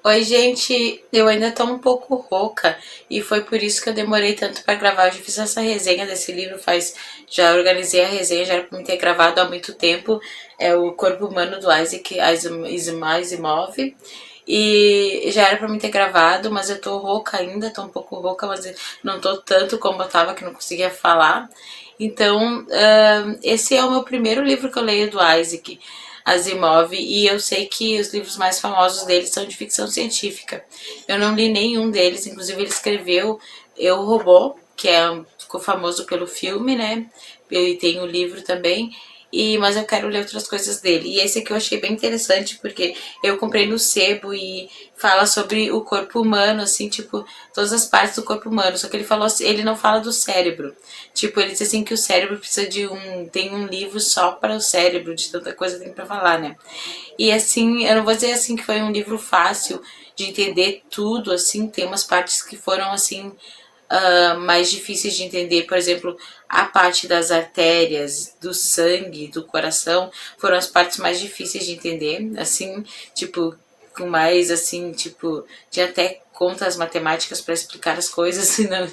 Oi, gente, eu ainda tô um pouco rouca e foi por isso que eu demorei tanto pra gravar. Eu já fiz essa resenha desse livro, já organizei a resenha, já era pra me ter gravado há muito tempo. É o Corpo Humano do Isaac Asimov e já era pra me ter gravado, mas eu tô rouca ainda, tô um pouco rouca, mas não tô tanto como eu tava, que não conseguia falar. Então, esse é o meu primeiro livro que eu leio do Isaac Asimov, e eu sei que os livros mais famosos dele são de ficção científica. Eu não li nenhum deles, inclusive ele escreveu Eu, Robô, ficou famoso pelo filme, né? E tem o livro também. Mas eu quero ler outras coisas dele. E esse aqui eu achei bem interessante porque eu comprei no sebo e fala sobre o corpo humano, assim, tipo, todas as partes do corpo humano. Só que ele não fala do cérebro. Tipo, ele diz assim que o cérebro precisa tem um livro só para o cérebro, de tanta coisa que tem para falar, né? E assim, eu não vou dizer assim que foi um livro fácil de entender tudo, assim, tem umas partes que foram assim mais difíceis de entender, por exemplo, a parte das artérias, do sangue, do coração, foram as partes mais difíceis de entender, assim, tipo, com mais, assim, tipo, de até contas matemáticas para explicar as coisas, não?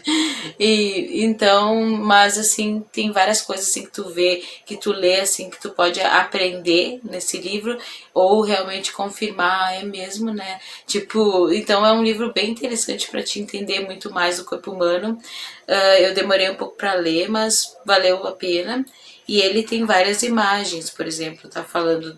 E então, mas assim, tem várias coisas assim que tu vê, que tu lê assim, que tu pode aprender nesse livro ou realmente confirmar, é mesmo, né? Tipo, então é um livro bem interessante para te entender muito mais do corpo humano. Eu demorei um pouco para ler, mas valeu a pena. E ele tem várias imagens, por exemplo, tá falando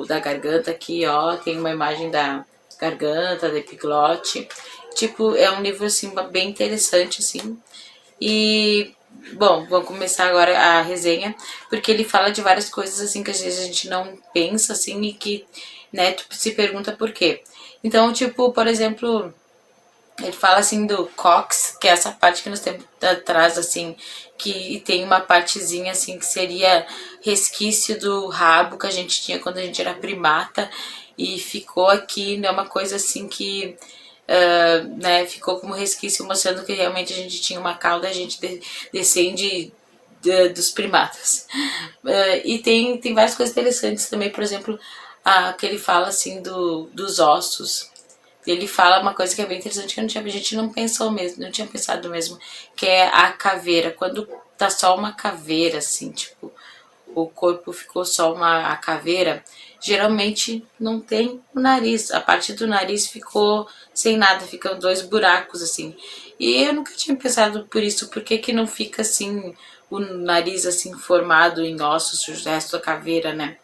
da garganta aqui, ó, tem uma imagem da garganta, da epiglote. Tipo, é um livro assim bem interessante assim. E bom, vamos começar agora a resenha, porque ele fala de várias coisas assim que às vezes a gente não pensa assim e que, né, tu se pergunta por quê. Então, tipo, por exemplo, ele fala assim do cox, que é essa parte que nós temos atrás, assim, que tem uma partezinha assim que seria resquício do rabo que a gente tinha quando a gente era primata e ficou aqui, né, uma coisa assim que né, ficou como resquício mostrando que realmente a gente tinha uma cauda, a gente descende dos primatas. E tem várias coisas interessantes também, por exemplo, que ele fala assim dos ossos. Ele fala uma coisa que é bem interessante que a gente não pensou mesmo, não tinha pensado mesmo, que é a caveira. Quando tá só uma caveira, assim, tipo, o corpo ficou só a caveira, geralmente não tem o nariz. A parte do nariz ficou sem nada, ficam dois buracos assim. E eu nunca tinha pensado por isso, por que que não fica assim o nariz assim formado em ossos, o resto da caveira, né?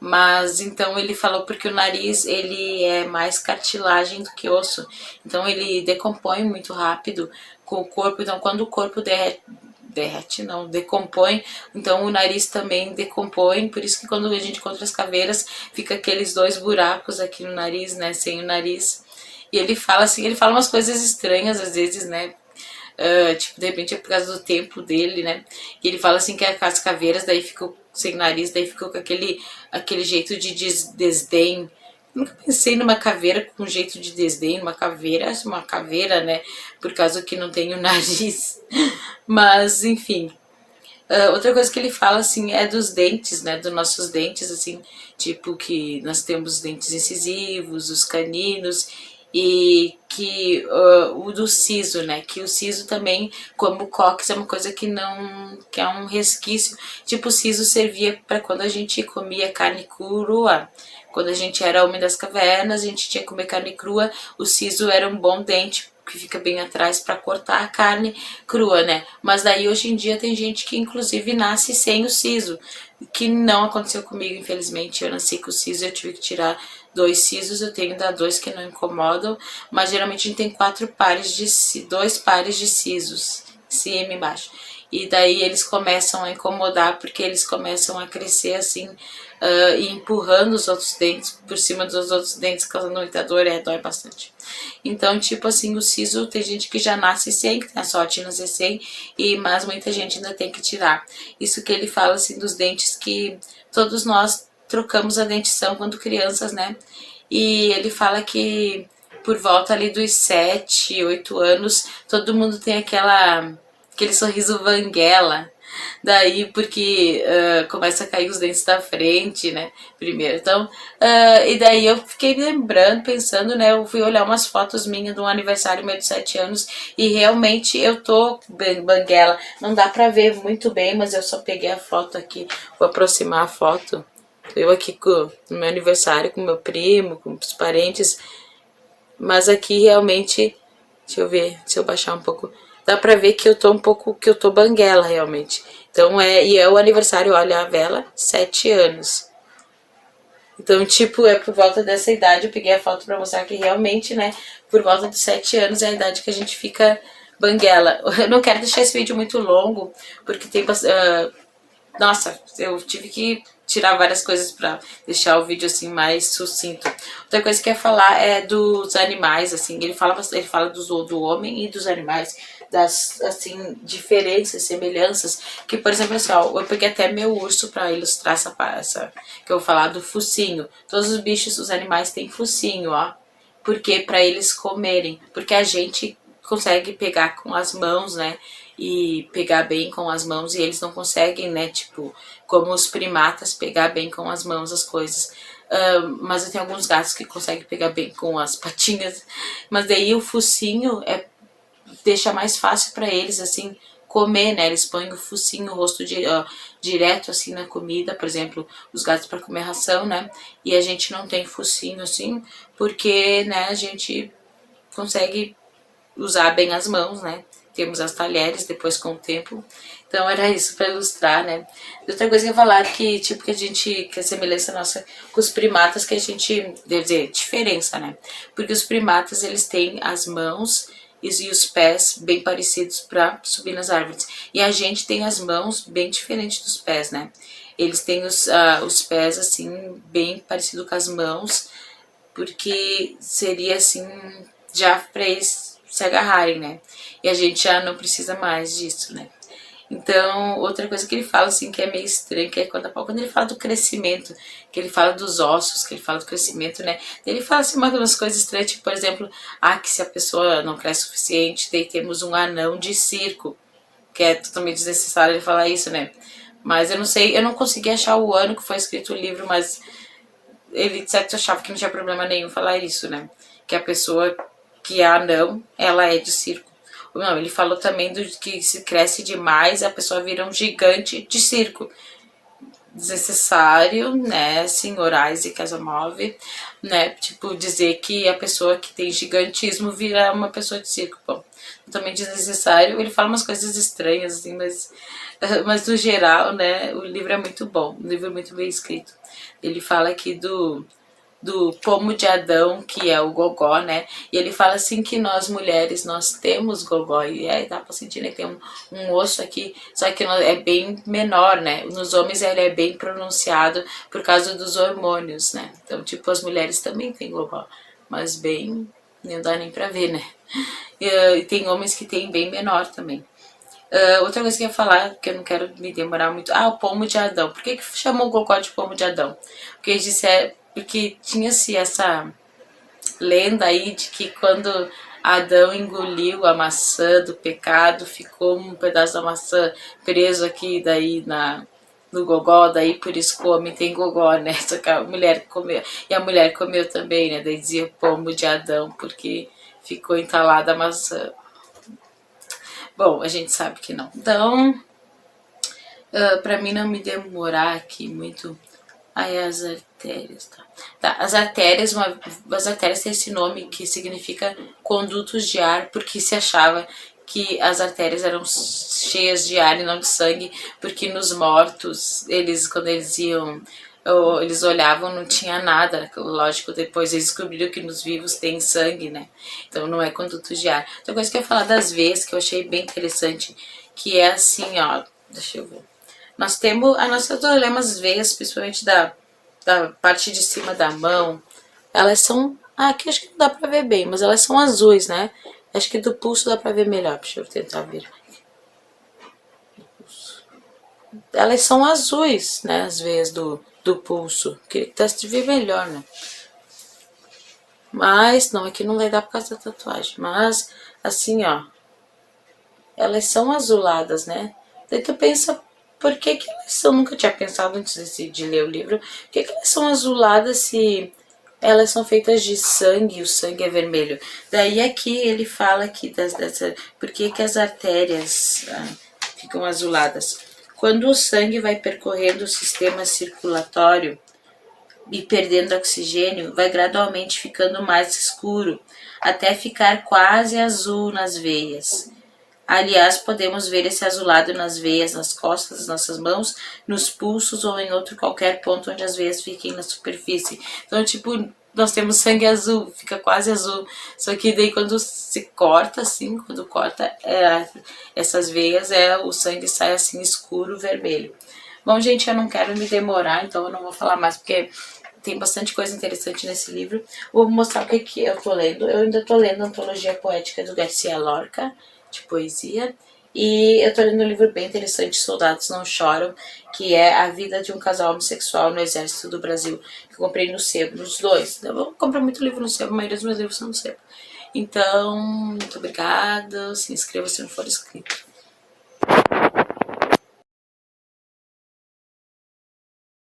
Mas então ele falou porque o nariz ele é mais cartilagem do que osso, então ele decompõe muito rápido com o corpo. Então quando o corpo derrete não, decompõe, então o nariz também decompõe, por isso que quando a gente encontra as caveiras, fica aqueles dois buracos aqui no nariz, né, sem o nariz. E ele fala assim, ele fala umas coisas estranhas às vezes, né, tipo, de repente é por causa do tempo dele, né? E ele fala assim que as caveiras daí ficou sem nariz, daí ficou com aquele jeito de desdém. Nunca pensei numa caveira com jeito de desdém, uma caveira, né? Por causa que não tem o nariz. Mas, enfim. Outra coisa que ele fala, assim, é dos dentes, né? Dos nossos dentes, assim, tipo que nós temos os dentes incisivos, os caninos, e que o do siso, né? Que o siso também, como o cóccix, é uma coisa que não, que é um resquício. Tipo, o siso servia para quando a gente comia carne crua. Quando a gente era homem das cavernas, a gente tinha que comer carne crua, o siso era um bom dente que fica bem atrás para cortar a carne crua, né? Mas daí hoje em dia tem gente que inclusive nasce sem o siso, que não aconteceu comigo, infelizmente. Eu nasci com o siso, eu tive que tirar dois sisos, eu tenho ainda dois que não incomodam, mas geralmente a gente tem dois pares de sisos, cima e embaixo. E daí eles começam a incomodar porque eles começam a crescer assim e empurrando os outros dentes por cima dos outros dentes, causando muita dor, dói bastante. Então, tipo assim, o siso tem gente que já nasce sem, que tem a sorte de nascer sem, mas muita gente ainda tem que tirar. Isso que ele fala assim dos dentes que todos nós trocamos a dentição quando crianças, né? E ele fala que por volta ali dos 7, 8 anos, todo mundo tem aquele sorriso vanguela, Daí, porque começa a cair os dentes da frente, né? Primeiro. Então, e daí eu fiquei lembrando, pensando, né? Eu fui olhar umas fotos minhas de um aniversário meu de 7 anos e realmente eu tô banguela. Não dá pra ver muito bem, mas eu só peguei a foto aqui. Vou aproximar a foto. Eu aqui no meu aniversário com meu primo, com os parentes. Mas aqui realmente, deixa eu ver, se eu baixar um pouco, dá pra ver que eu tô um pouco, que eu tô banguela realmente. Então e é o aniversário, olha a vela, 7 anos. Então, tipo, é por volta dessa idade, eu peguei a foto pra mostrar que realmente, né, por volta dos 7 anos é a idade que a gente fica banguela. Eu não quero deixar esse vídeo muito longo, porque tem nossa, eu tive que tirar várias coisas pra deixar o vídeo assim mais sucinto. Outra coisa que eu ia falar é dos animais, assim, ele fala do homem e dos animais, das, assim, diferenças, semelhanças, que, por exemplo, assim, ó, eu peguei até meu urso pra ilustrar essa que eu vou falar do focinho. Todos os bichos, os animais têm focinho, ó, porque para eles comerem, porque a gente consegue pegar com as mãos, né? E pegar bem com as mãos e eles não conseguem, né? Tipo, como os primatas, pegar bem com as mãos as coisas. Mas eu tenho alguns gatos que conseguem pegar bem com as patinhas. Mas daí o focinho deixa mais fácil para eles, assim, comer, né? Eles põem o focinho, o rosto direto, assim, na comida. Por exemplo, os gatos para comer ração, né? E a gente não tem focinho, assim, porque, né, a gente consegue usar bem as mãos, né? Temos as talheres depois com o tempo. Então era isso para ilustrar, né? Outra coisa que eu ia falar que, tipo, que a semelhança nossa com os primatas, que a gente, deve dizer, diferença, né? Porque os primatas, eles têm as mãos e os pés bem parecidos para subir nas árvores. E a gente tem as mãos bem diferentes dos pés, né? Eles têm os pés, assim, bem parecido com as mãos, porque seria, assim, já para eles se agarrarem, né? E a gente já não precisa mais disso, né? Então, outra coisa que ele fala, assim, que é meio estranho, que é quando ele fala do crescimento, que ele fala dos ossos, que ele fala do crescimento, né? Ele fala, assim, umas coisas estranhas, tipo, por exemplo, que se a pessoa não cresce o suficiente, daí temos um anão de circo, que é totalmente desnecessário ele falar isso, né? Mas eu não sei, eu não consegui achar o ano que foi escrito o livro, mas ele de certo achava que não tinha problema nenhum falar isso, né? Que a pessoa que é anão, ela é de circo. Não, ele falou também do que se cresce demais, a pessoa vira um gigante de circo. Desnecessário, né, senhor Isaac Asimov, né, tipo, dizer que a pessoa que tem gigantismo vira uma pessoa de circo, bom, totalmente desnecessário. Ele fala umas coisas estranhas, assim, mas no geral, né, o livro é muito bom, o livro é muito bem escrito. Ele fala aqui do pomo de Adão, que é o gogó, né? E ele fala assim que nós mulheres, nós temos gogó, e dá pra sentir, né? Tem um osso aqui, só que é bem menor, né? Nos homens ele é bem pronunciado por causa dos hormônios, né? Então, tipo, as mulheres também têm gogó, mas bem, não dá nem pra ver, né? E tem homens que têm bem menor também. Outra coisa que eu ia falar, que eu não quero me demorar muito. O pomo de Adão. Por que chamou o gogó de pomo de Adão? Porque eles disseram, porque tinha-se essa lenda aí de que quando Adão engoliu a maçã do pecado, ficou um pedaço da maçã preso aqui daí no gogó, daí por isso que o homem tem gogó, né? Só que a mulher comeu, e a mulher comeu também, né? Daí dizia pomo de Adão, porque ficou entalada a maçã. Bom, a gente sabe que não. Então, pra mim não me demorar aqui muito. As artérias, tá. As artérias têm esse nome que significa condutos de ar, porque se achava que as artérias eram cheias de ar e não de sangue, porque nos mortos, quando eles iam, eles olhavam, não tinha nada. Lógico, depois eles descobriram que nos vivos tem sangue, né? Então não é conduto de ar. Outra coisa que eu ia falar das veias, que eu achei bem interessante, que é assim, ó, deixa eu ver. Nós temos, nós olhamos as veias, principalmente da parte de cima da mão, elas são, aqui acho que não dá pra ver bem, mas elas são azuis, né? Acho que do pulso dá pra ver melhor, deixa eu tentar ver. Elas são azuis, né, as veias do pulso, queria que teste ver melhor, né? Mas, não, aqui não vai dar por causa da tatuagem, mas, assim, ó, elas são azuladas, né? Daí tu pensa, por que que elas são, nunca tinha pensado antes de ler o livro, por que que elas são azuladas se elas são feitas de sangue e o sangue é vermelho? Daí aqui ele fala aqui por que que as artérias ficam azuladas. Quando o sangue vai percorrendo o sistema circulatório e perdendo oxigênio, vai gradualmente ficando mais escuro, até ficar quase azul nas veias. Aliás, podemos ver esse azulado nas veias, nas costas das nossas mãos, nos pulsos ou em outro qualquer ponto onde as veias fiquem na superfície. Então, tipo, nós temos sangue azul, fica quase azul. Só que daí quando se corta, assim, quando corta essas veias, o sangue sai assim escuro, vermelho. Bom, gente, eu não quero me demorar, então eu não vou falar mais, porque tem bastante coisa interessante nesse livro. Vou mostrar o que eu tô lendo. Eu ainda tô lendo a Antologia Poética do Garcia Lorca, de poesia. E eu tô lendo um livro bem interessante, Soldados Não Choram, que é a vida de um casal homossexual no Exército do Brasil. Que eu comprei no sebo, os dois. Eu vou comprar muito livro no sebo, a maioria dos meus livros são no sebo. Então, muito obrigada. Se inscreva se não for inscrito.